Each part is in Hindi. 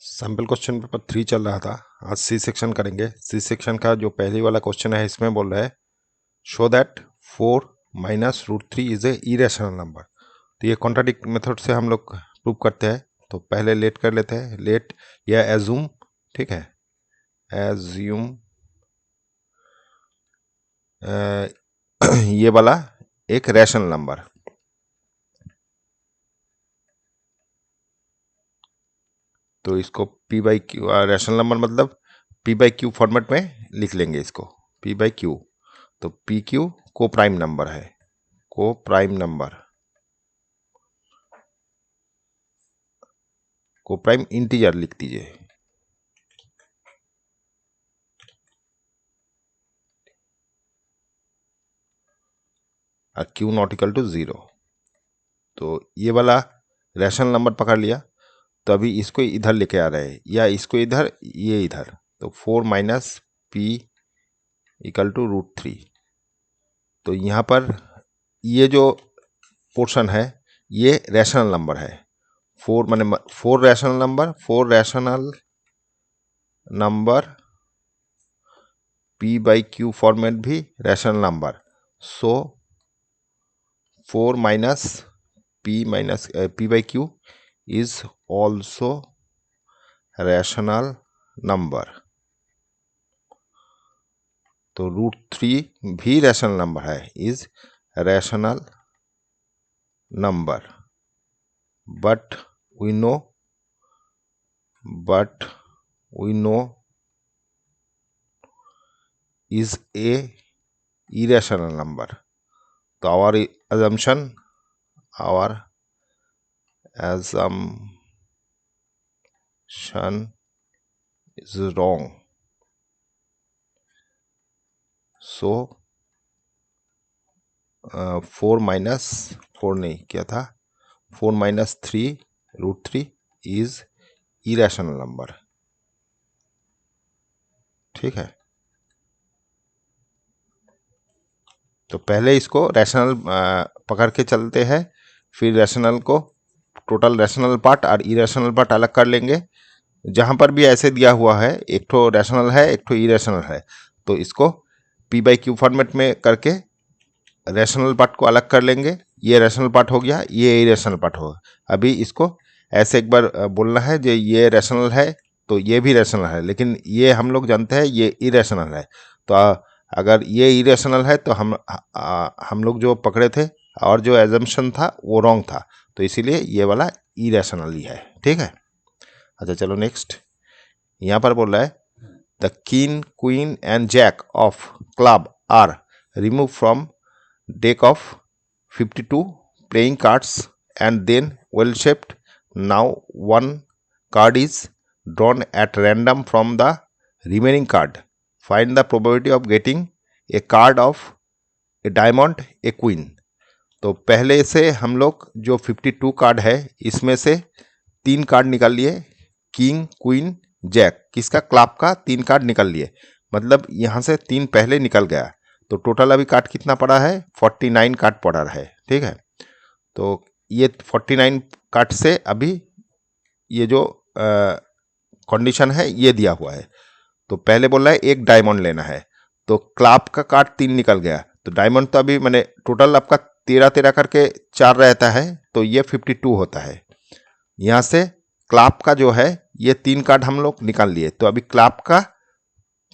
सैम्पल क्वेश्चन पेपर 3 चल रहा था। आज सी सेक्शन करेंगे। सी सेक्शन का जो पहली वाला क्वेश्चन है इसमें बोल रहा है show that 4 minus root 3 is a irrational number. तो ये कॉन्ट्राडिक्ट मेथड से हम लोग प्रूव करते हैं। तो पहले लेट कर लेते हैं। लेट या एज्यूम, ठीक है, एज्यूम ये वाला एक रैशनल नंबर। तो इसको P by Q, rational number मतलब पी बाई क्यू फॉर्मेट में लिख लेंगे इसको, पी बाई क्यू। तो पी क्यू को प्राइम नंबर है, को प्राइम नंबर, को प्राइम इंटीजर लिख दीजिए। और क्यू नॉट इक्वल टू 0। तो ये वाला रैशनल नंबर पकड़ लिया। तो अभी इसको इधर लेके आ रहे हैं या इसको इधर, ये इधर। तो 4 minus P equal to root 3। तो यहाँ पर ये जो पोर्शन है ये रैशनल नंबर है। 4 माने 4 rational number, 4 rational number p by q format भी rational number. So 4 minus p by q is also rational number. तो रूट 3 भी रैशनल नंबर है, is rational number. But we know is a irrational number. तो our assumption is wrong. So 4 minus 4 नहीं, क्या था, 4 minus 3 root 3 is irrational number. ठीक है। तो पहले इसको रैशनल पकड़ के चलते हैं, फिर रैशनल को टोटल रैशनल पार्ट और इरेशनल पार्ट अलग कर लेंगे। जहाँ पर भी ऐसे दिया हुआ है, एक तो रैशनल है एक तो इरेशनल है, तो इसको पी बाई क्यू फॉर्मेट में करके रैशनल पार्ट को अलग कर लेंगे। ये रैशनल पार्ट हो गया, ये इरेशनल पार्ट होगा। अभी इसको ऐसे एक बार बोलना है जो ये रैशनल है तो ये भी रैशनल है, लेकिन ये हम लोग जानते हैं ये इरेशनल है। तो अगर ये इरेशनल है तो हम लोग जो पकड़े थे और जो एजम्पशन था वो रॉन्ग था, तो इसीलिए ये वाला इरेशनल ही है। ठीक है। अच्छा चलो नेक्स्ट। यहाँ पर बोल रहा है the king queen and jack of club are remove from deck of 52 playing cards and then well shaped. Now one card is drawn at random from the remaining card. Find the probability of getting a card of a diamond, a queen. तो पहले से हम लोग जो 52 कार्ड है इसमें से 3 कार्ड निकाल लिए, किंग क्वीन जैक, किसका, क्लब का 3 कार्ड निकाल लिए। मतलब यहाँ से 3 पहले निकल गया। तो टोटल अभी कार्ड कितना पड़ा है, 49 कार्ड पड़ा है। ठीक है। तो ये 49 कार्ड से अभी ये जो कंडीशन है ये दिया हुआ है। तो पहले बोल रहा है एक डायमंड लेना है, तो क्लब का कार्ड 3 निकल गया। तो डायमंड तो अभी मैंने टोटल आपका 13 करके 4 रहता है, तो ये 52 होता है। यहाँ से क्लब का जो है ये 3 कार्ड हम लोग निकाल लिए, तो अभी क्लब का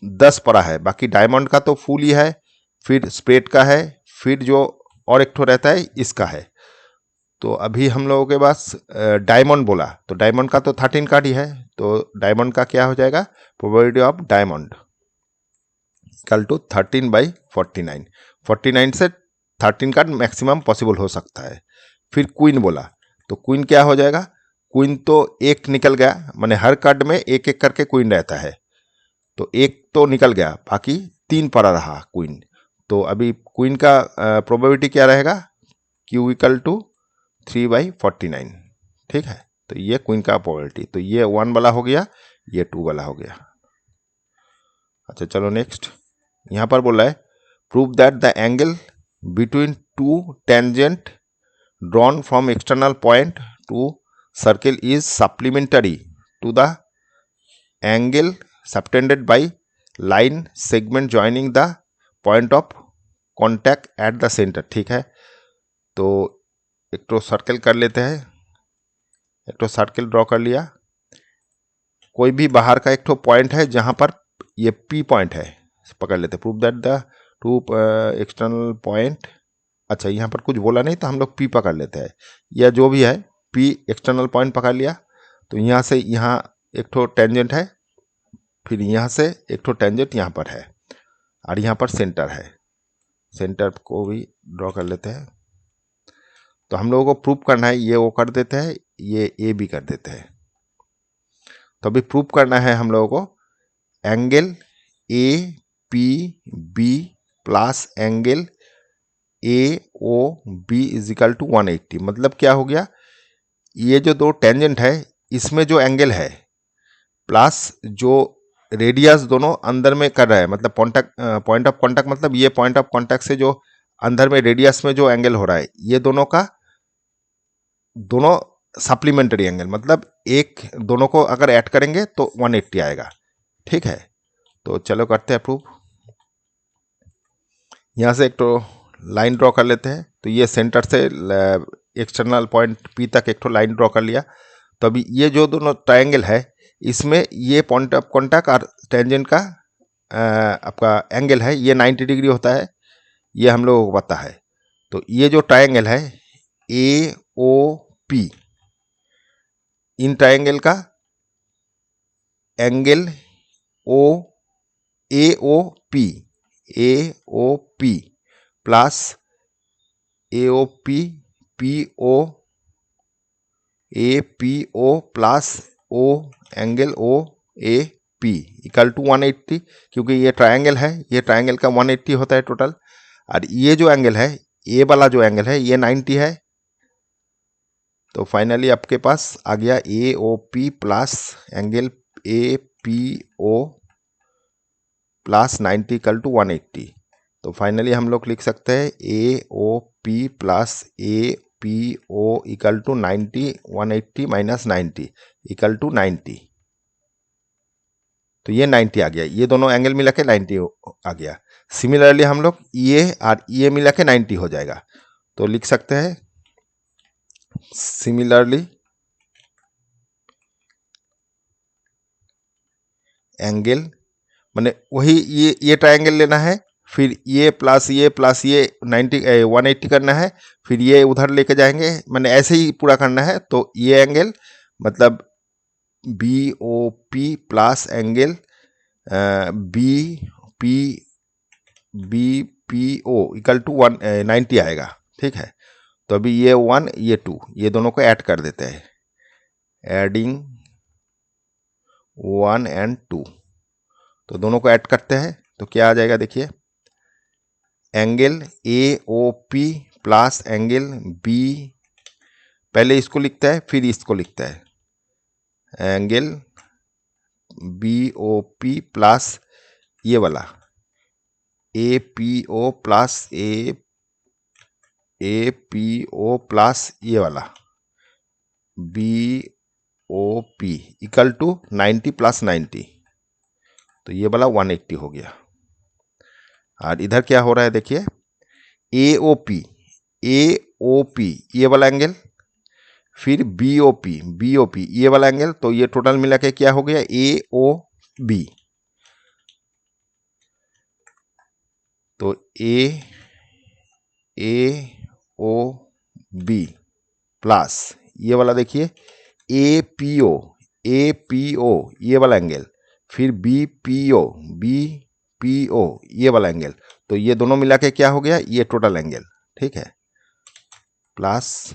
10 पड़ा है। बाकी डायमंड का तो फुल ही है, फिर स्प्रेड का है, फिर जो और एक ठो रहता है इसका है। तो अभी हम लोगों के पास डायमंड बोला, तो डायमंड का तो 13 कार्ड ही है। तो डायमंड का क्या हो जाएगा, probability of diamond equal to 13 by 49। 49 से 13 कार्ड मैक्सिमम पॉसिबल हो सकता है। फिर क्वीन बोला, तो क्वीन क्या हो जाएगा, क्वीन तो एक निकल गया, माने हर कार्ड में एक एक करके क्वीन रहता है, तो एक तो निकल गया, बाकी 3 पड़ा रहा क्वीन। तो अभी क्वीन का प्रोबेबिलिटी क्या रहेगा, क्यू इक्वल टू 3 बाई 49। ठीक है। तो ये क्वीन का प्रोबेबिलिटी, तो ये 1 वाला हो गया, ये 2 वाला हो गया। अच्छा चलो नेक्स्ट। यहाँ पर बोला है prove that the angle between 2 tangent drawn from external point to circle is supplementary to the angle subtended by line segment joining the point of contact at the centre. ठीक है, तो एक तो सर्कल कर लेते हैं, एक तो सर्कल ड्रॉ कर लिया। कोई भी बाहर का एक तो पॉइंट है जहां पर ये P पॉइंट है, पकड़ लेते हैं। Prove that the two external point, अच्छा यहाँ पर कुछ बोला नहीं तो हम लोग P पकड़ लेते हैं, या जो भी है P एक्सटर्नल पॉइंट पकड़ लिया। तो यहाँ से यहाँ एक तो टेंजेंट है, फिर यहाँ से एक तो टेंजेंट यहाँ पर है, और यहाँ पर सेंटर है। सेंटर को भी ड्रॉ कर लेते हैं। तो हम लोगों को प्रूव करना है, ये वो कर देते हैं, ये ए भी कर देते हैं। तो अभी प्रूव करना है हम लोगों को angle A P B plus angle A O B is equal to 180। मतलब क्या हो गया, ये जो दो टेंजेंट है इसमें जो एंगल है प्लस जो रेडियस दोनों अंदर में कर रहा है, मतलब पॉइंट ऑफ कॉन्टैक्ट, मतलब ये पॉइंट ऑफ कॉन्टैक्ट से जो अंदर में रेडियस में जो एंगल हो रहा है, ये दोनों का दोनों सप्लीमेंट्री एंगल, मतलब एक दोनों को अगर ऐड करेंगे तो 180 आएगा। ठीक है, तो चलो करते हैं प्रूफ। यहाँ से एक तो लाइन ड्रॉ कर लेते हैं। तो ये सेंटर से एक्सटर्नल पॉइंट P तक एक तो लाइन ड्रॉ कर लिया। तो अभी ये जो दोनों ट्रायंगल है इसमें ये पॉइंट ऑफ कॉन्टैक्ट और टेंजेंट का आपका एंगल है, ये 90 डिग्री होता है, ये हम लोगों को पता है। तो ये जो ट्रायंगल है AOP, इन ट्रायंगल का angle AOP plus AOP APO plus O angle OAP equal to 180, क्योंकि ये ट्रायंगल है, ये ट्रायंगल का 180 होता है टोटल। और ये जो एंगल है, ए वाला जो एंगल है ये 90 है। तो फाइनली आपके पास आ गया AOP plus angle APO plus 90 equal to 180। तो फाइनली हम लोग लिख सकते हैं AOP plus APO equal to 90, 180 minus 90 equal to 90। तो ये 90 आ गया, ये दोनों एंगल मिला के 90 आ गया। सिमिलरली हम लोग ये और ये मिला के 90 हो जाएगा। तो लिख सकते हैं सिमिलरली एंगल, माने वही ये ट्रायंगल लेना है, फिर ये प्लस ये 90 180 करना है, फिर ये उधर लेके जाएंगे, माने ऐसे ही पूरा करना है। तो ये एंगल मतलब BOP plus angle BPO equal to 90 आएगा। ठीक है, तो अभी ये 1 ये 2 ये दोनों को ऐड कर देते हैं, एडिंग 1 and 2। तो दोनों को ऐड करते हैं तो क्या आ जाएगा, देखिए angle AOP plus angle B, पहले इसको लिखता है फिर इसको लिखता है, एंगल BOP प्लस ये वाला APO प्लस APO प्लस ये वाला BOP इक्वल टू 90 प्लस 90। तो ये वाला 180 हो गया। और इधर क्या हो रहा है देखिए, AOP ये वाला एंगल, फिर BOP ये वाला एंगल, तो ये टोटल मिला के क्या हो गया AOB। तो AOB प्लस ये वाला देखिए APO ये वाला एंगल, फिर BPO ये वाला एंगल। तो ये दोनों मिला के क्या हो गया, ये टोटल एंगल। ठीक है, प्लस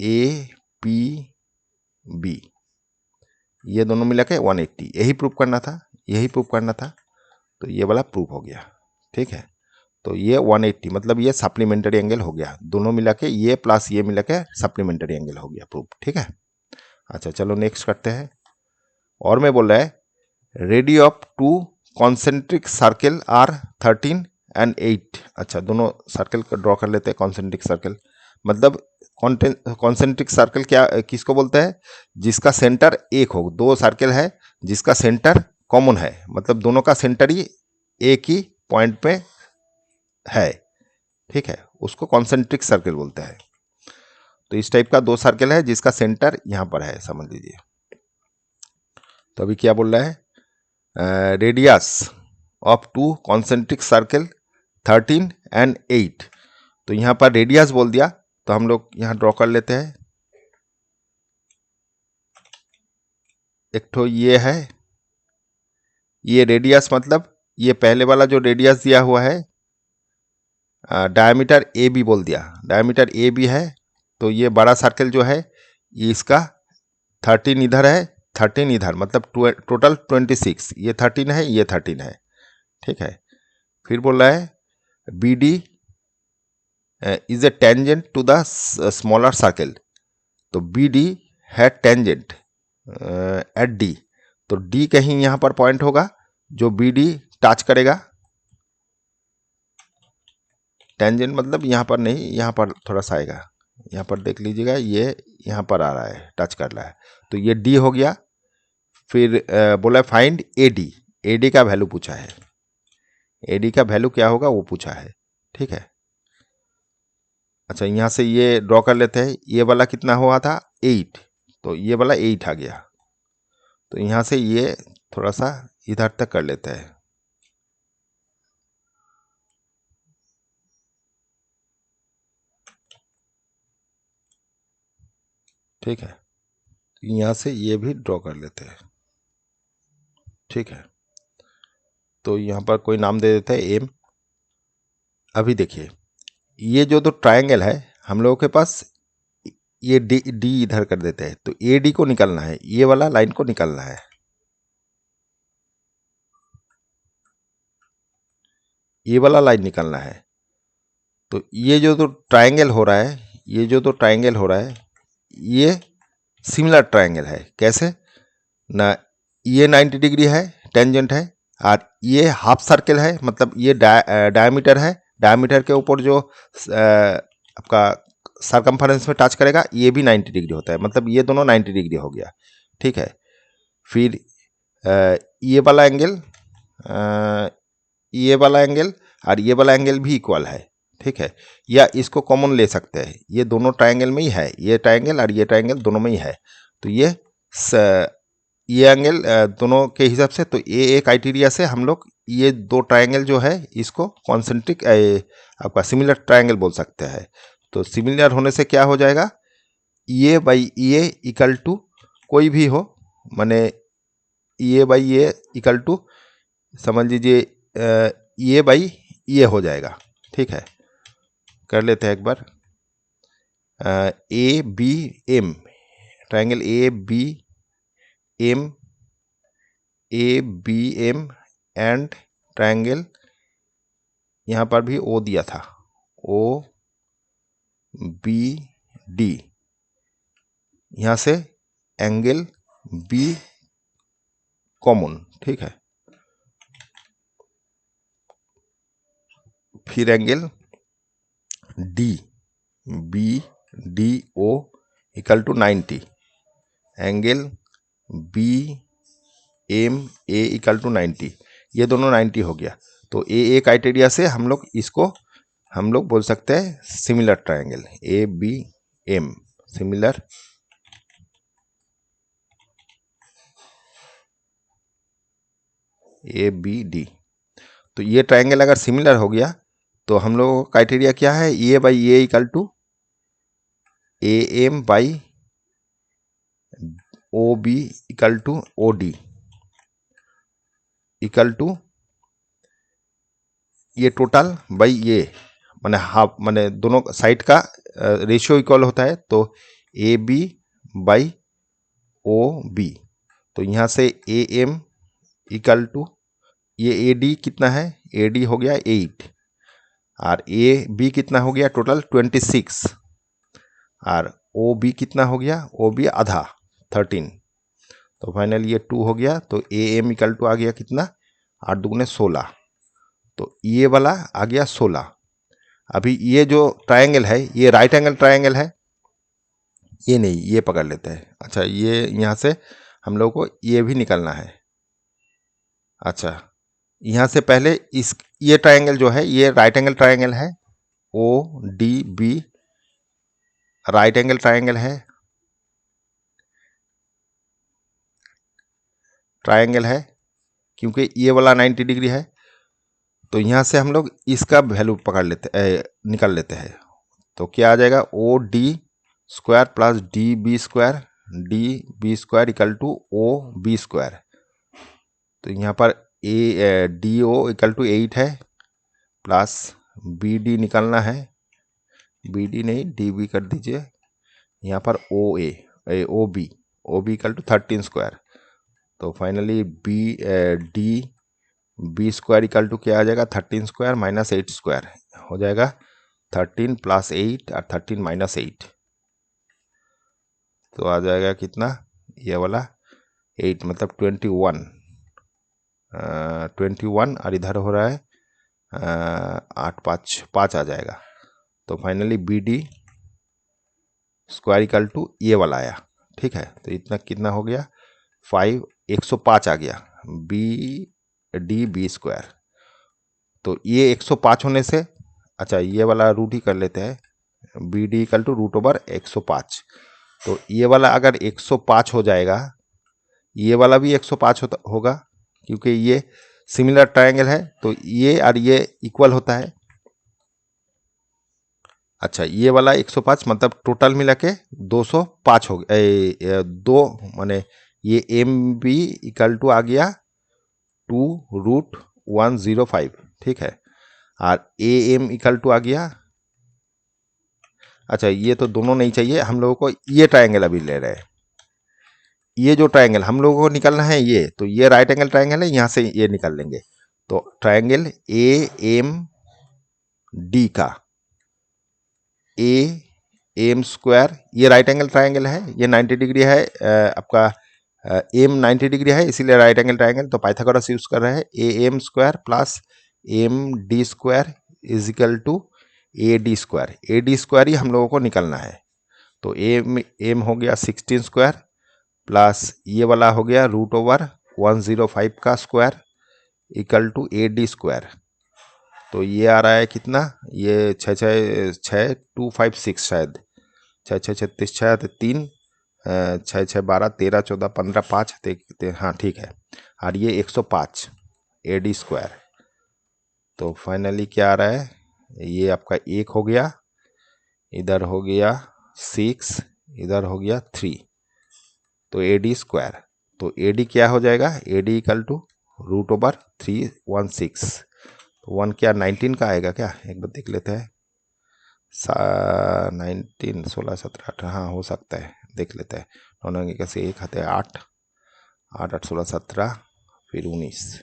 APB ये दोनों मिला के 180, यही प्रूफ करना था। तो ये वाला प्रूफ हो गया। ठीक है, तो ये 180 मतलब ये सप्लीमेंट्री एंगल हो गया, दोनों मिला के ये प्लस ये मिला के सप्लीमेंट्री एंगल हो गया प्रूफ। ठीक है, अच्छा चलो नेक्स्ट करते हैं। और मैं बोल रहा है radii of 2 concentric circle are 13 and 8। अच्छा दोनों सर्कल को ड्रॉ कर लेते हैं, कॉन्सेंट्रिक सर्कल। मतलब कॉन्सेंट्रिक सर्कल क्या किसको बोलते हैं? जिसका सेंटर एक हो, दो सर्कल है जिसका सेंटर कॉमन है, मतलब दोनों का सेंटर ही एक ही पॉइंट पे है, ठीक है, उसको कॉन्सेंट्रिक सर्कल बोलते हैं। तो इस टाइप का दो सर्कल है जिसका सेंटर यहां पर है, समझ लीजिए। तो अभी क्या बोल रहा है? Radius of to concentric circle 13 and 8। तो यहां पर रेडियस बोल दिया, तो हम लोग यहां ड्रॉ कर लेते हैं। एक तो ये है, ये रेडियस मतलब ये पहले वाला जो रेडियस दिया हुआ है, डायमीटर ए बी बोल दिया, डायमीटर ए बी है। तो ये बड़ा सर्कल जो है ये इसका 13 इधर है, 13 इधर, मतलब टोटल 26। ये 13 है, ये 13 है, ठीक है। फिर बोल रहा है B D is a tangent to the smaller circle. तो बी डी है टेंजेंट एट डी। तो डी कहीं यहां पर पॉइंट होगा जो बी डी टच करेगा। टेंजेंट मतलब यहां पर नहीं, यहां पर थोड़ा सा आएगा, यहां पर देख लीजिएगा, ये यहां पर आ रहा है, टच कर रहा है, तो ये डी हो गया। फिर बोला find A D, A D का वैल्यू पूछा है, ए डी का वैल्यू क्या होगा वो पूछा है, ठीक है। अच्छा, यहां से ये ड्रॉ कर लेते हैं, ये वाला कितना हुआ था 8, तो ये वाला 8 आ गया। तो यहां से ये थोड़ा सा इधर तक कर लेते हैं, ठीक है। यहां से ये भी ड्रॉ कर लेते हैं, ठीक है। तो यहां पर कोई नाम दे देते हैं एम। अभी देखिए, ये जो तो ट्रायंगल है हम लोगों के पास, ये डी डी इधर कर देते हैं, तो ए डी को निकलना है, ये वाला लाइन को निकलना है, ये वाला लाइन निकलना है। तो ये जो तो ट्रायंगल हो रहा है, ये जो तो ट्रायंगल हो रहा है, ये सिमिलर ट्रायंगल है। कैसे ना, ये 90 डिग्री है, टेंजेंट है, और ये हाफ सर्कल है, मतलब ये डायमीटर है, डायमीटर के ऊपर जो आपका सरकमफरेंस में टच करेगा ये भी 90 डिग्री होता है, मतलब ये दोनों 90 डिग्री हो गया, ठीक है। फिर ये वाला एंगल, ये वाला एंगल और ये वाला एंगल भी इक्वल है, ठीक है। या इसको कॉमन ले सकते हैं, ये दोनों ट्रायंगल में ही है, ये ट्रायंगल और ये ट्रायंगल दोनों में ही है। तो ये एंगल दोनों के हिसाब से, तो ये एक क्राइटेरिया से हम लोग ये दो ट्रायंगल जो है इसको कॉन्सेंट्रिक आपका सिमिलर ट्रायंगल बोल सकते हैं। तो सिमिलर होने से क्या हो जाएगा, ये बाई ये इक्वल टू कोई भी हो, माने ये बाई ये इक्वल टू, समझ लीजिए ये बाई ये हो जाएगा, ठीक है। कर लेते हैं एक बार, A B M, triangle M A B M and triangle, यहां पर भी ओ दिया था, ओ बी डी, यहां से एंगल बी कॉमन, ठीक है। फिर angle D, B D O equal to 90, angle B M A equal to 90, ये दोनों 90 हो गया। तो ए क्राइटेरिया से हम लोग इसको हम लोग बोल सकते हैं similar triangle, A B M similar A B D. तो ये ट्रायंगल अगर सिमिलर हो गया तो हम लोगों का क्राइटेरिया क्या है, A by A equal to A M by O B equal to O D equal to ये टोटल बाई ये, माने हाफ, माने दोनों साइड का रेशियो इक्वल होता है, तो A B by O B. तो यहाँ से ए एम इक्वल टू ये ए डी कितना है, ए डी हो गया 8, और ए बी कितना हो गया टोटल 26, और ओ बी कितना हो गया, ओ बी आधा 13। तो फाइनल ये 2 हो गया, तो ए एम इक्वल टू आ गया कितना, 8 दूगुने 16, तो ये वाला आ गया 16, अभी ये जो ट्रायंगल है ये राइट एंगल ट्रायंगल है, ये नहीं, ये पकड़ लेते हैं। अच्छा, ये यहाँ से हम लोग को ये भी निकलना है। अच्छा, यहाँ से पहले इस ये ट्रायंगल जो है ये राइट एंगल ट्रायंगल है, O D B right angle triangle है, क्योंकि ये वाला 90 डिग्री है। तो यहाँ से हम लोग इसका वैल्यू पकड़ लेते निकाल लेते हैं। तो क्या आ जाएगा, O D square plus D B square equal to O B square. तो यहाँ पर A D O equal to 8 है, प्लस बी डी निकालना है, बी डी नहीं डी बी कर दीजिए, यहाँ पर O B equal to 13 square. तो finally D B square equal to क्या आ जाएगा, 13 स्क्वायर माइनस 8 स्क्वायर हो जाएगा, 13 प्लस 8 और 13 माइनस 8, तो आ जाएगा कितना, ये वाला 8 मतलब 21 और इधर हो रहा है 8 5 आ जाएगा। तो finally B D square equal to ये वाला आया। ठीक है, तो इतना कितना हो गया, 105 आ गया, बी स्क्वायर। तो ये 105 होने से, अच्छा ये वाला रूट ही कर लेते हैं, B D equal to root over 105। तो ये वाला अगर 105 हो जाएगा, ये वाला भी 105 होगा, क्योंकि ये सिमिलर ट्रायंगल है, तो ये और ये इक्वल होता है। अच्छा, ये वाला 105 मतलब टोटल मिला के 205 हो गया, दो माने ये एम बी इक्वल टू आ गया 2√105। ठीक है, और ए एम इक्वल टू आ गया, अच्छा ये तो दोनों नहीं चाहिए हम लोगों को, ये ट्रायंगल अभी ले रहे हैं, ये जो ट्रायंगल हम लोगों को निकालना है ये, तो ये राइट एंगल ट्रायंगल है, यहाँ से ये निकाल लेंगे। तो ट्रायंगल ए एम डी का ए एम स्क्वायर, ये राइट एंगल ट्रायंगल है, ये 90 डिग्री है, आपका एम 90 डिग्री है, इसीलिए राइट एंगल ट्रायंगल। तो पाइथागोरस यूज कर रहे हैं, A M square plus M D square is equal to A D square. A D square ही हम लोगों को निकालना है। तो एम हो गया 16 स्क्वायर प्लस ये वाला हो गया √105 का square equal to A D square. तो ये आ रहा है कितना, ये 256 शायद, 6 6 3 6 6 12 13 14 15 5, हाँ ठीक है, और ये 105 ए डी स्क्वायर। तो फाइनली क्या आ रहा है, ये आपका 1 हो गया, इधर हो गया 6, इधर हो गया 3, तो ए डी स्क्वायर। तो ए डी क्या हो जाएगा, ए डी इक्वल टू √316। तो 1 क्या 19 का आएगा क्या, एक बार देख लेते हैं, 19 16 17 18, हाँ हो सकता है, देख लेते हैं। 9 कैसे, 1 हाथे 8 8 8 16 17 फिर 19,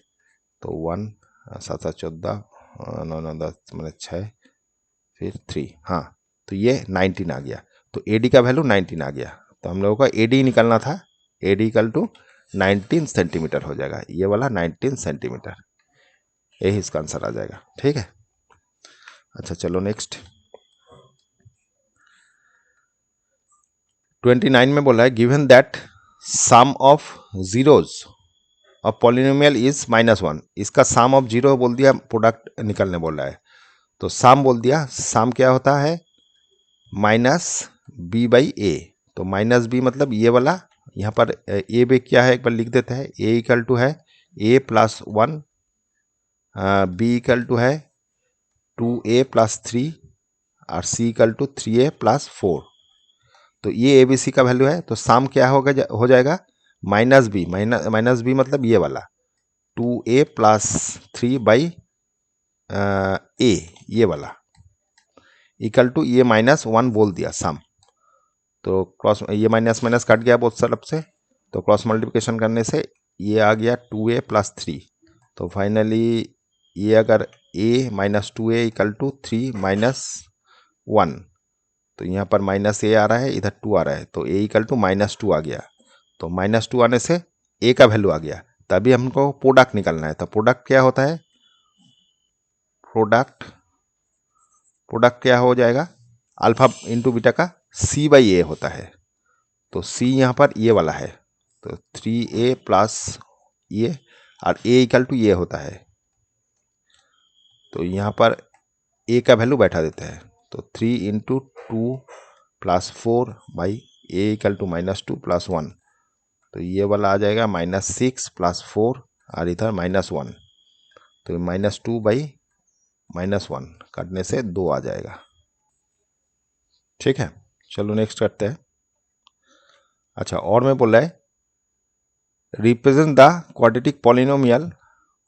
तो 1 7 7 14 9 9 10 मैंने 6 फिर 3, हाँ तो ये 19 आ गया। तो ए डी का वैल्यू 19 आ गया। तो हम लोगों का ए डी निकालना था, A D equal to 19 centimetre हो जाएगा, ये वाला 19 सेंटीमीटर, यही इसका आंसर आ जाएगा। ठीक है, अच्छा चलो नेक्स्ट 29 में बोला है, given that sum of zeros of polynomial is -1। इसका सम ऑफ जीरो बोल दिया, प्रोडक्ट निकलने बोल रहा है। तो सम बोल दिया, सम क्या होता है, -b/a। तो -b मतलब ये वाला, यहाँ पर ए बे क्या है एक बार लिख देते हैं, a इक्वल टू है a + 1, b इक्वल टू है 2a + 3 और c इक्वल टू 3a + 4। तो ये ABC का वैल्यू है। तो सम क्या हो जाएगा, -b मतलब ये वाला 2a + 3/a, ये वाला इक्वल टू ये -1 बोल दिया सम। तो क्रॉस ये माइनस माइनस कट गया बहुत तरफ से, तो क्रॉस मल्टीप्लिकेशन करने से ये आ गया 2a + 3। तो फाइनली ये अगर a - 2a इक्वल टू 3 - 1, तो यहाँ पर -a आ रहा है, इधर 2 आ रहा है, तो a इक्वल टू -2 आ गया। तो -2 आने से a का वैल्यू आ गया। तभी हमको प्रोडक्ट निकालना है। तो प्रोडक्ट क्या होता है, प्रोडक्ट प्रोडक्ट क्या हो जाएगा, अल्फा इंटू बीटा का सी बाई ए होता है। तो सी यहाँ पर ये वाला है, तो 3a प्लस ये, और ए इक्वल टू ये होता है। तो यहाँ पर ए का वैल्यू बैठा देते हैं, तो 3 into 2 plus 4 by A equal to -2 plus 1। तो ये वाला आ जाएगा -6 प्लस 4 और इधर -1। तो -2 बाई -1 काटने से 2 आ जाएगा। ठीक है, चलो नेक्स्ट करते हैं। अच्छा, और मैं बोल रहा है represent the quadratic polynomial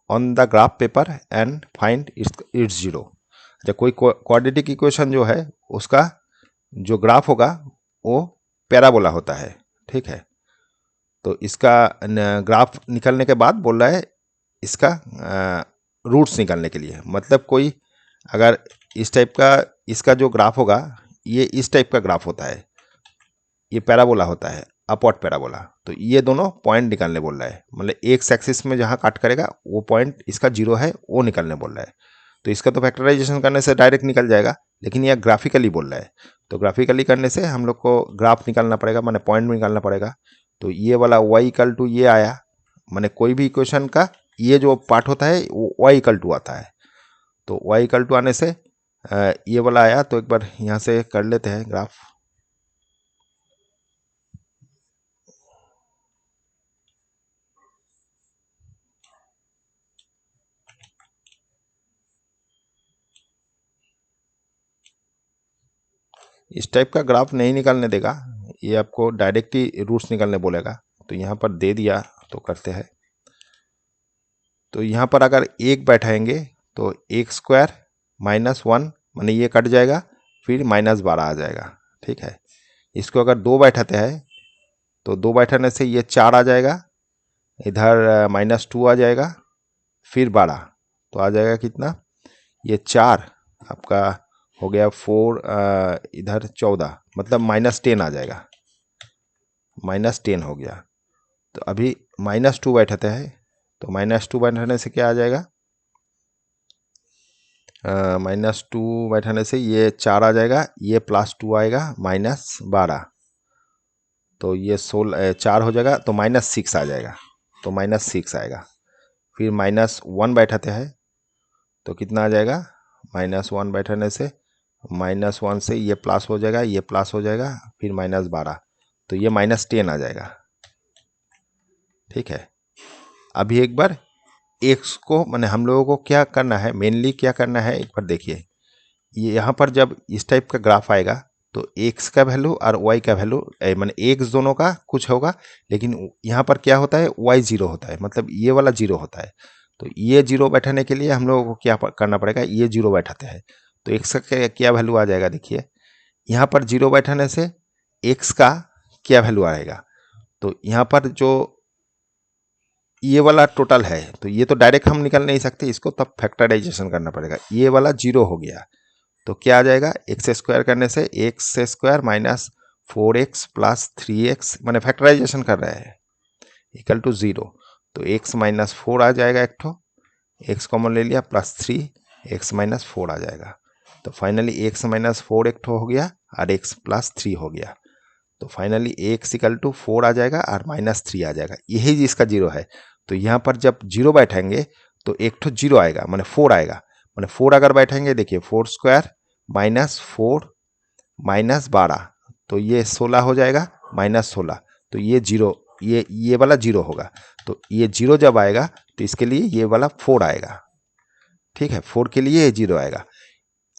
on the graph paper and find its zero. अच्छा, कोई क्वाड्रेटिक इक्वेशन जो है उसका जो ग्राफ होगा वो पैराबोला होता है। ठीक है, तो इसका ग्राफ निकलने के बाद बोल रहा है इसका रूट्स निकालने के लिए, मतलब कोई अगर इस टाइप का इसका जो ग्राफ होगा, ये इस टाइप का ग्राफ होता है, ये पैराबोला होता है, अपवर्ड पैराबोला। तो ये दोनों पॉइंट निकालने बोल रहा है, मतलब एक एक्सिस में जहाँ काट करेगा वो पॉइंट इसका जीरो है वो निकालने बोल रहा है। तो इसका तो फैक्टराइजेशन करने से डायरेक्ट निकल जाएगा, लेकिन यह ग्राफिकली बोल रहा है। तो ग्राफिकली करने से हम लोग को ग्राफ निकालना पड़ेगा, माने पॉइंट निकालना पड़ेगा। तो ये वाला y इक्वल टू ये आया, माने कोई भी इक्वेशन का ये जो पार्ट होता है वो y इक्वल टू आता है। तो y इक्वल टू आने से ये वाला आया। तो एक बार यहाँ से कर लेते हैं ग्राफ। इस टाइप का ग्राफ नहीं निकालने देगा, ये आपको डायरेक्ट ही रूट्स निकालने बोलेगा। तो यहाँ पर दे दिया तो करते हैं। तो यहाँ पर अगर एक बैठाएंगे तो x² -1 माने ये कट जाएगा, फिर -12 आ जाएगा। ठीक है, इसको अगर 2 बैठाते हैं तो 2 बैठाने से ये 4 आ जाएगा, इधर -2 आ जाएगा, फिर 12। तो आ जाएगा कितना, ये 4 आपका हो गया 4, इधर 14, मतलब -10 आ जाएगा, -10 हो गया। तो अभी -2 बैठाते हैं, तो -2 बैठाने से क्या आ जाएगा, -2 बैठाने से ये 4 आ जाएगा, ये +2 आएगा, -12। तो ये 4 हो जाएगा, तो -6 आ जाएगा, तो -6 आएगा। फिर -1 बैठाते हैं तो कितना आ जाएगा, -1 बैठाने से -1 से ये प्लस हो जाएगा, ये प्लस हो जाएगा, फिर -12, तो ये -10 आ जाएगा। ठीक है, अभी एक बार x को माने हम लोगों को क्या करना है, मेनली क्या करना है, एक बार देखिए। ये यहाँ पर जब इस टाइप का ग्राफ आएगा तो x का वैल्यू और y का वैल्यू माने x दोनों का कुछ होगा, लेकिन यहाँ पर क्या होता है, y 0 होता है, मतलब ये वाला 0 होता है। तो ये 0 बैठाने के लिए हम लोगों को क्या करना पड़ेगा, ये 0 बैठाते हैं तो x का क्या वैल्यू आ जाएगा। देखिए यहाँ पर 0 बैठाने से x का क्या वैल्यू आएगा, तो यहाँ पर जो ये वाला टोटल है, तो ये तो डायरेक्ट हम निकाल नहीं सकते इसको, तब फैक्टराइजेशन करना पड़ेगा। ये वाला 0 हो गया तो क्या आ जाएगा, x² करने से x² - 4x + 3x, मैंने फैक्टराइजेशन कर रहा है, इक्वल टू 0। तो x - 4 आ जाएगा, एक ठो x कॉमन ले लिया, +3 x - 4 आ जाएगा। तो फाइनली x - 4 एक ठो हो गया और x + 3 हो गया। तो फाइनली x = 4 आ जाएगा और -3 आ जाएगा, यही जिसका 0 है। तो यहाँ पर जब 0 बैठेंगे तो एक ठो 0 आएगा, माने 4 आएगा, माने 4 अगर बैठेंगे, देखिए 4² - 4 - 12, तो ये 16 हो जाएगा, -16। तो ये 0, ये वाला 0 होगा। तो ये 0 जब आएगा तो इसके लिए ये वाला 4 आएगा। ठीक है, 4 के लिए ये 0 आएगा।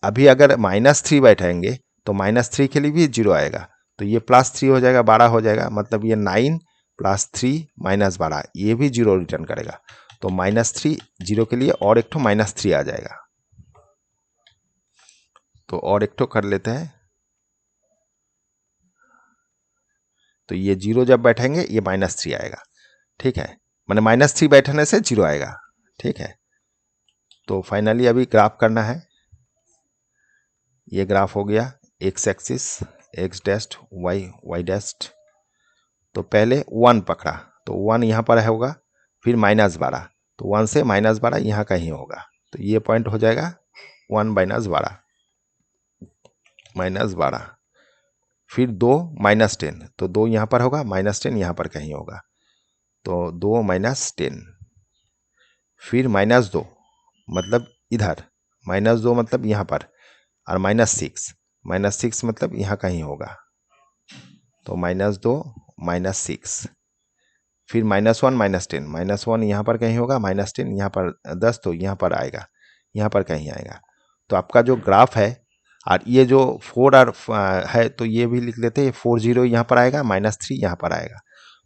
अभी अगर -3 बैठाएंगे तो -3 के लिए भी 0 आएगा, तो ये +3 हो जाएगा, 12 हो जाएगा, मतलब ये 9 + 3 - 12, ये भी 0 रिटर्न करेगा। तो -3 0 के लिए और एक ठो -3 आ जाएगा। तो और एक ठो कर लेते हैं। तो ये 0 जब बैठेंगे ये -3 आएगा। ठीक है, मैंने -3 बैठने से 0 आएगा। ठीक है, तो फाइनली अभी ग्राफ करना है। ये ग्राफ हो गया x एक्सिस x', y'। तो पहले 1 पकड़ा, तो 1 यहाँ पर होगा, फिर -12, तो 1 से -12 यहाँ कहीं होगा, तो ये पॉइंट हो जाएगा 1 - 12। -12, फिर 2 -10, तो 2 यहाँ पर होगा, -10 यहाँ पर कहीं होगा, तो 2 -10, फिर -2 मतलब इधर, -2 मतलब यहाँ पर, और -6 मतलब यहाँ कहीं होगा, तो -2 -6, फिर -1 -10, -1 यहाँ पर कहीं होगा, -10 यहाँ पर, 10 तो यहाँ पर आएगा, यहाँ पर कहीं आएगा। तो आपका जो ग्राफ है, और ये जो 4 और है, तो ये भी लिख लेते हैं, 4 0 यहाँ पर आएगा, -3 यहाँ पर आएगा।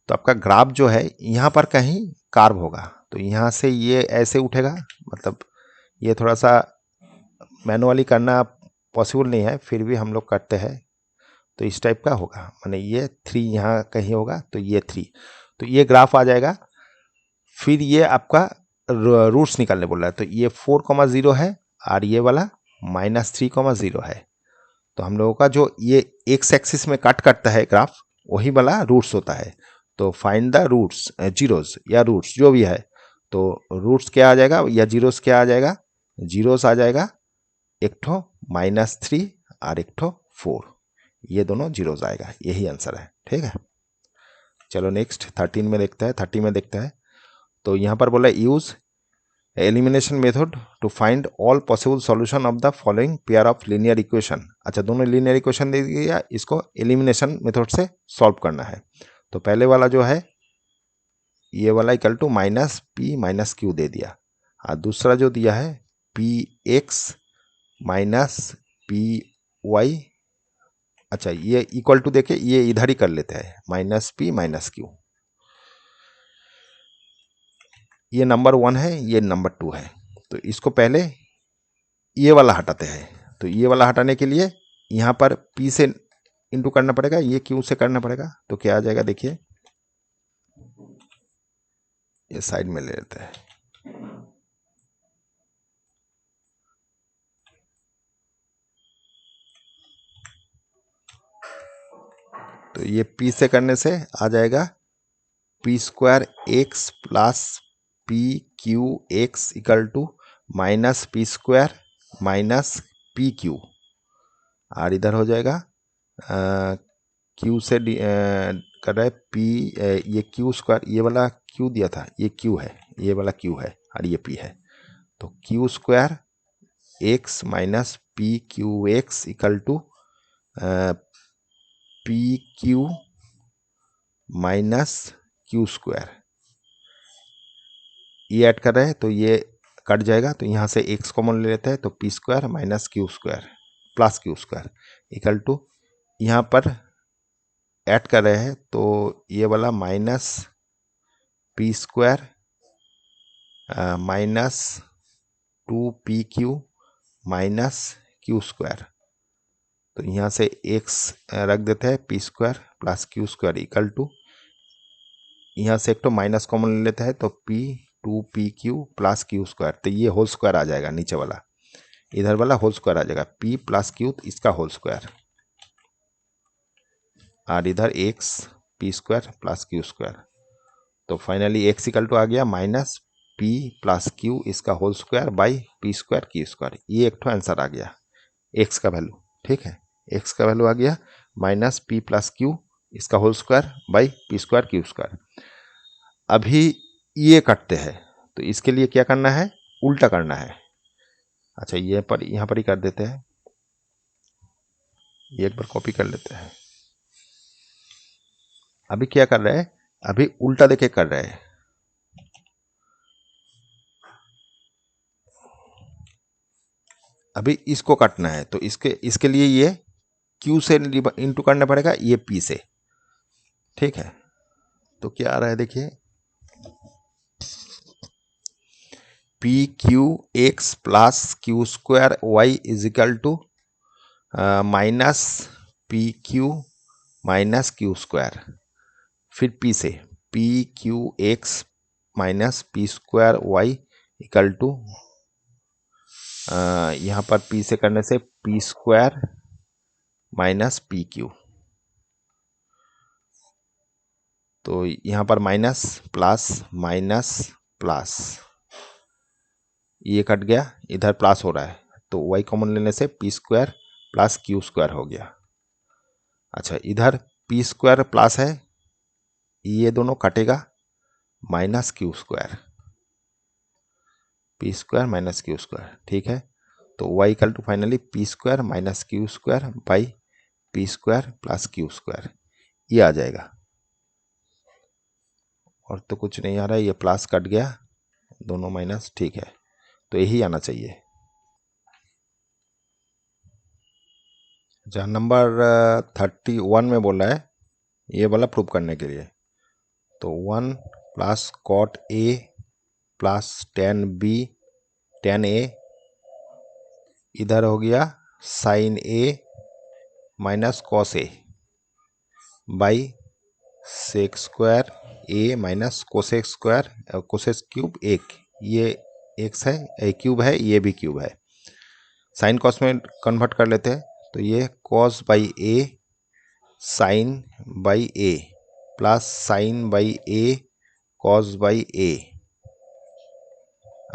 तो आपका ग्राफ जो है यहाँ पर कहीं कार्व होगा, तो यहाँ से ये ऐसे उठेगा, मतलब ये थोड़ा सा मैनुअली करना पॉसिबल नहीं है, फिर भी हम लोग करते हैं, तो इस टाइप का होगा, माने ये 3 यहाँ कहीं होगा, तो ये 3, तो ये ग्राफ आ जाएगा। फिर ये आपका रूट्स निकालने बोल रहा है, तो ये 4,0 है, और ये वाला -3,0 है। तो हम लोगों का जो ये एक्स एक्सिस में कट करता है ग्राफ, वही वाला रूट्स होता है। तो फाइंड द रूट्स, जीरोस या रूट्स जो भी है, तो रूट्स क्या आ जाएगा या जीरोस क्या आ जाएगा, जीरोस आ जाएगा एक ठो -3 और एक ठो 4, ये दोनों जीरोस आएगा, यही आंसर है। ठीक है, चलो नेक्स्ट 13 में देखते हैं, 30 में देखते हैं। तो यहाँ पर बोला use elimination method to find all possible solution of the following pair of linear equation. अच्छा, दोनों लीनियर इक्वेशन दे दिया, इसको एलिमिनेशन मेथड से सॉल्व करना है। तो पहले वाला जो है ये वाला इक्वल टू -p-q दे दिया, और दूसरा जो दिया है px -py, अच्छा ये इक्वल टू देके ये इधर ही कर लेते हैं, -p-q, ये नंबर 1 है, ये नंबर 2 है। तो इसको पहले ये वाला हटाते हैं, तो ये वाला हटाने के लिए यहाँ पर p से इंटू करना पड़ेगा, ये q से करना पड़ेगा, तो क्या आ जाएगा देखिए, ये साइड में ले लेते हैं, तो ये p से करने से आ जाएगा p² plus pq equal to -p² -pq, और इधर हो जाएगा q से कर रहा है p, ये q², ये वाला q दिया था, ये q है, ये वाला q है, और ये p है, तो q² x -pqx equal to pq -q², ये ऐड कर रहे हैं, तो ये कट जाएगा, तो यहाँ से x कॉमन ले लेते हैं, तो p² -q² plus q² equal to, यहाँ पर ऐड कर रहे हैं, तो ये वाला -p² -2pq -q², तो यहाँ से x रख देते हैं, p² plus q² equal to, यहाँ से एक तो माइनस कॉमन ले लेते हैं, तो p2pq प्लस q², तो ये होल स्क्वायर आ जाएगा, नीचे वाला, इधर वाला होल स्क्वायर आ जाएगा, p प्लस q इसका होल स्क्वायर, और इधर x p² प्लस q², तो फाइनली x इक्वल टू आ गया -p प्लस q इसका whole square by p² q², ये एक तो आंसर आ गया x का वैल्यू। ठीक है, x का वैल्यू आ गया -p प्लस q इसका whole square by p² q²। अभी ये कटते हैं, तो इसके लिए क्या करना है, उल्टा करना है। अच्छा, ये पर यहाँ पर ही कर देते हैं, ये एक बार कॉपी कर लेते हैं। अभी क्या कर रहे हैं, अभी उल्टा देके कर रहे हैं, अभी इसको काटना है, तो इसके लिए ये q से इंटू करना पड़ेगा, ये p से। ठीक है, तो क्या आ रहा है देखिए, pqx plus q² is equal to -pq -q², फिर p से pqx -p² इक्वल टू, यहाँ पर p से करने से p² -pq, तो यहाँ पर माइनस प्लस माइनस प्लस, ये कट गया, इधर प्लस हो रहा है, तो y कॉमन लेने से p² प्लस क्यू स्क्वायर हो गया। अच्छा, इधर पी स्क्वायर प्लस है, ये दोनों कटेगा, minus Q square, P square minus Q square, ठीक है। तो y equal to finally P square minus Q square by P square plus Q square, ये आ जाएगा। और तो कुछ नहीं आ रहा है, ये प्लस कट गया, दोनों माइनस, ठीक है। तो यही आना चाहिए। जहाँ नंबर 31 में बोल रहा है ये वाला प्रूव करने के लिए, तो 1 plus cot A plus tan B tan A, इधर हो गया sine A minus cos A by sec square A minus cosec square, cosec cube एक, ये एक्स है, ए क्यूब है, ये भी क्यूब है। साइन कॉस में कन्वर्ट कर लेते हैं, तो ये cos by A sine by A plus sine by A cos by A,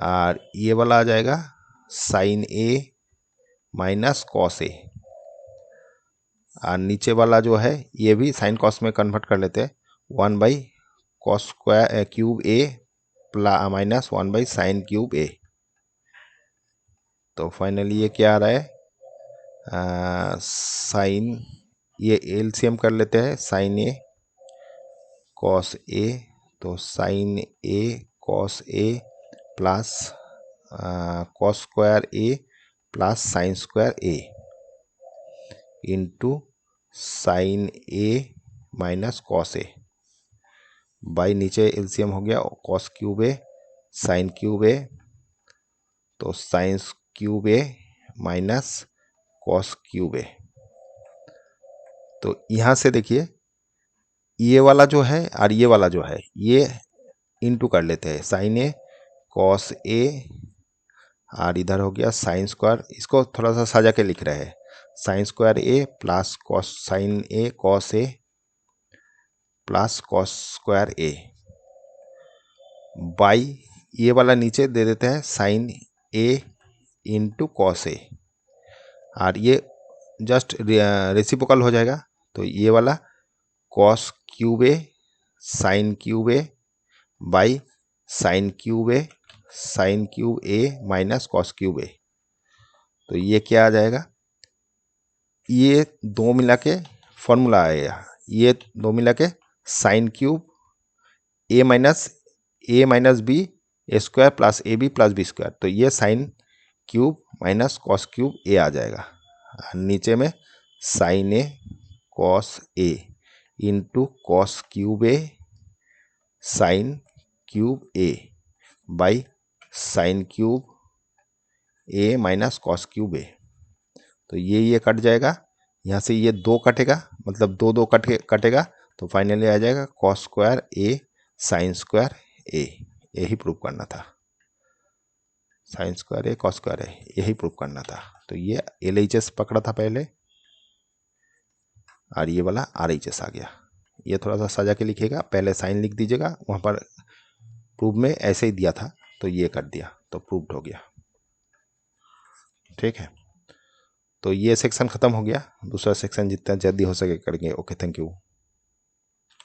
और ये वाला आ जाएगा sine A minus cos A, और नीचे वाला जो है ये भी साइन कॉस में कन्वर्ट कर लेते हैं, 1 by cos square cube A minus 1 by sine cube A. तो फाइनली ये क्या आ रहा है, साइन, ये एलसीएम कर लेते हैं, साइन ए कॉस ए, तो sine A cos A plus cos square A plus sine square A into sine A minus cos A by नीचे एलसीएम हो गया cos cube A sine cube A, तो sine cube A minus cos cube A. तो यहाँ से देखिए ये वाला जो है और ये वाला जो है ये इंटू कर लेते हैं, साइन ए कॉस ए, और इधर हो गया साइन स्क्वायर, इसको थोड़ा सा सजा के लिख रहे हैं, sine square A plus cos sine A cos A plus cos square A by ये वाला नीचे दे देते हैं sine A into cos A, और ये जस्ट रेसिप्रोकल हो जाएगा, तो ये वाला cos cube A sine cube A by sine cube A sine cube A minus cos cube A. तो ये क्या आ जाएगा, ये दो मिला के फॉर्मूला आएगा, ये दो मिला के sine cube A minus B A square plus A B square, तो ये sine cube minus cos cube A आ जाएगा, नीचे में sine A cos A into cos cube A sine cube A by sine cube A minus cos cube A. तो ये कट जाएगा, यहाँ से ये दो कटेगा, मतलब दो दो कटेगा, तो फाइनली आ जाएगा कॉस स्क्वायर ए साइन स्क्वायर ए, यही प्रूव करना था, साइन स्क्वायर ए कॉस स्क्वायर ए, यही प्रूव करना था। तो ये LHS पकड़ा था पहले, और ये वाला RHS आ गया। ये थोड़ा सा सजा के लिखिएगा, पहले साइन लिख दीजिएगा, वहाँ पर प्रूव में ऐसे ही दिया था, तो ये कर दिया, तो प्रूव्ड हो गया, ठीक है। तो ये सेक्शन ख़त्म हो गया, दूसरा सेक्शन जितना जल्दी हो सके करेंगे। Okay, thank you.